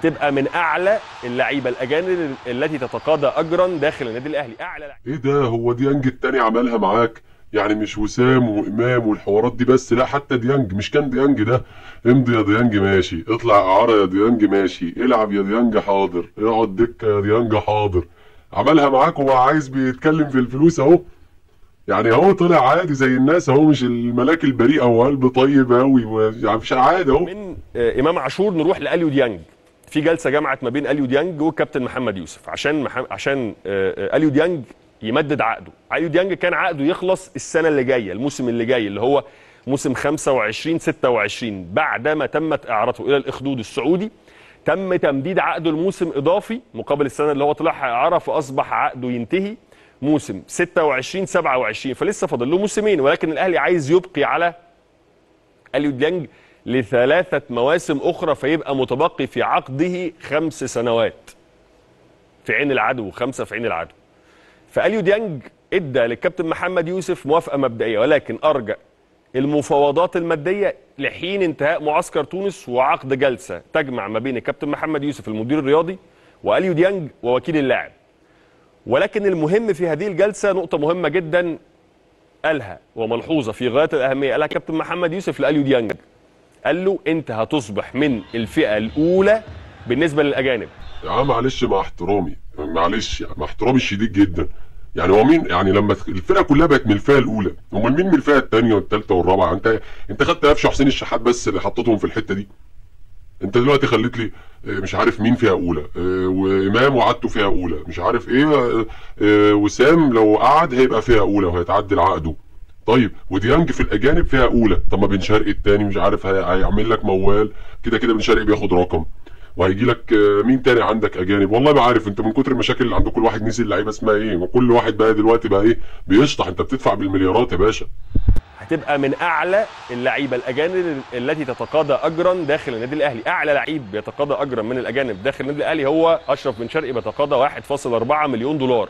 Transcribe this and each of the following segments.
هتبقى من اعلى اللعيبه الاجانب التي تتقاضى اجرا داخل النادي الاهلي. اعلى لعيبة. ايه ده؟ هو ديانج التاني عملها معاك؟ يعني مش وسام وامام والحوارات دي بس، لا حتى ديانج. مش كان ديانج ده امضي يا ديانج ماشي، اطلع اعاره يا ديانج ماشي، العب يا ديانج حاضر، اقعد دكه يا ديانج حاضر. عملها معاك وهو عايز بيتكلم في الفلوس اهو. يعني هو طلع عادي زي الناس اهو، مش الملاك البريء او قلب طيب قوي، يعني مش عادي اهو. من امام عاشور نروح لاليو ديانج. في جلسه جمعت ما بين اليو ديانج والكابتن محمد يوسف عشان اليو ديانج يمدد عقده. اليو ديانج كان عقده يخلص السنه اللي جايه، الموسم اللي جاي اللي هو موسم 25 26، بعدما تمت اعارته الى الاخدود السعودي. تم تمديد عقده الموسم اضافي مقابل السنه اللي هو طلعها اعاره، فاصبح عقده ينتهي موسم 26 27، فلسه فاضل له موسمين. ولكن الاهلي عايز يبقي على اليو ديانج ل3 مواسم اخرى، فيبقى متبقي في عقده 5 سنوات في عين العدو، 5 في عين العدو. فاليو ديانج ادى للكابتن محمد يوسف موافقه مبدئيه، ولكن ارجى المفاوضات الماديه لحين انتهاء معسكر تونس وعقد جلسه تجمع ما بين الكابتن محمد يوسف المدير الرياضي واليو ديانج ووكيل اللاعب. ولكن المهم في هذه الجلسه نقطه مهمه جدا قالها وملحوظه في غايه الاهميه، قالها كابتن محمد يوسف لاليو ديانج. قال له انت هتصبح من الفئه الاولى بالنسبه للاجانب. يا عم معلش، مع احترامي، معلش يعني مع احترامي الشديد جدا، يعني هو مين يعني لما الفرقه كلها بقت من الفئه الاولى، امال مين من الفئه الثانيه والثالثه والرابعه؟ انت خدت قفشه وحسين الشحات بس اللي حطيتهم في الحته دي. انت دلوقتي خليت لي مش عارف مين فئه اولى، وامام وعدته فئه اولى، مش عارف ايه، وسام لو قعد هيبقى فئه اولى وهيتعدل عقده. طيب وديانج في الاجانب فئه اولى، طب ما بن شرقي الثاني مش عارف هيعمل لك موال كده كده، بن شرقي بياخد رقم، وهيجي لك مين تاني عندك اجانب؟ والله ما عارف، انت من كتر المشاكل اللي عندكم كل واحد نسي اللعيبه اسمها ايه، وكل واحد بقى دلوقتي بقى ايه بيشطح، انت بتدفع بالمليارات يا باشا. هتبقى من اعلى اللعيبه الاجانب التي تتقاضى اجرا داخل النادي الاهلي. اعلى لعيب بيتقاضى اجرا من الاجانب داخل النادي الاهلي هو اشرف بن شرقي، بيتقاضى 1.4 مليون دولار.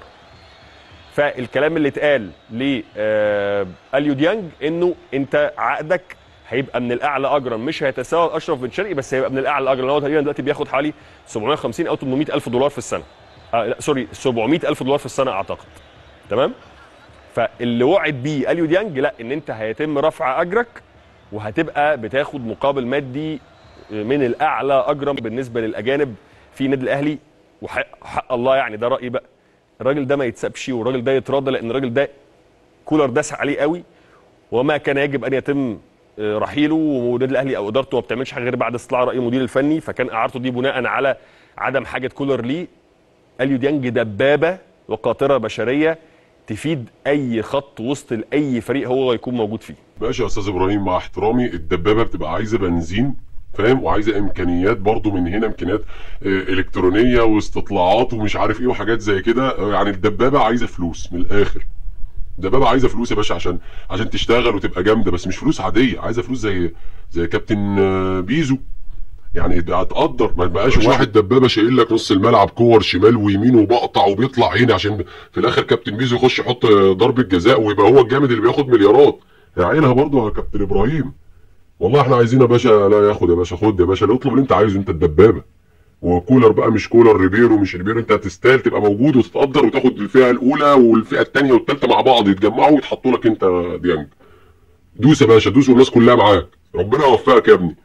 فالكلام اللي اتقال لاليو ديانج انه انت عقدك هيبقى من الاعلى اجرا، مش هيتساوى اشرف بن شرقي بس هيبقى من الاعلى اجرا، لان هو تقريبا دلوقتي بياخد حوالي 750 او 800 الف دولار في السنه. لا سوري، 700 الف دولار في السنه اعتقد. تمام؟ فاللي وعد بيه اليو ديانج لا، ان انت هيتم رفع اجرك وهتبقى بتاخد مقابل مادي من الاعلى اجرا بالنسبه للاجانب في النادي الاهلي. وحق الله يعني ده رايي بقى، الراجل ده ما يتسابش والراجل ده يتراضى، لان الراجل ده كولر داس عليه قوي وما كان يجب ان يتم رحيله، والنادي الاهلي او ادارته ما بتعملش حاجه غير بعد استطلاع راي المدير الفني، فكان اعارته دي بناء على عدم حاجه كولر ليه. اليو ديانج دبابه وقاطره بشريه تفيد اي خط وسط لاي فريق هو يكون موجود فيه. ماشي يا استاذ ابراهيم، مع احترامي الدبابه بتبقى عايزه بنزين، فاهم، وعايزه امكانيات برضو من هنا، امكانيات الكترونيه واستطلاعات ومش عارف ايه وحاجات زي كده. يعني الدبابه عايزه فلوس من الاخر، الدبابه عايزه فلوس يا باشا عشان تشتغل وتبقى جامده، بس مش فلوس عاديه، عايزه فلوس زي كابتن بيزو. يعني هتقدر، ما بقاش واحد دبابه شايل لك نص الملعب كور شمال ويمين وبقطع وبيطلع عيني، عشان في الاخر كابتن بيزو يخش يحط ضربه جزاء ويبقى هو الجامد اللي بياخد مليارات. يا عينها برضه يا كابتن ابراهيم، والله احنا عايزين يا باشا، لا ياخد يا باشا، خد يا باشا، اطلب اللي انت عايزه، انت الدبابه. وكولر بقى مش كولر، ريبيرو مش ريبيرو، انت هتستاهل تبقى موجود وتتقدر وتاخد الفئه الاولى والفئه الثانيه والثالثه مع بعض يتجمعوا ويتحطوا لك انت ديانج. دوس يا باشا، دوس والناس كلها معاك، ربنا يوفقك يا ابني.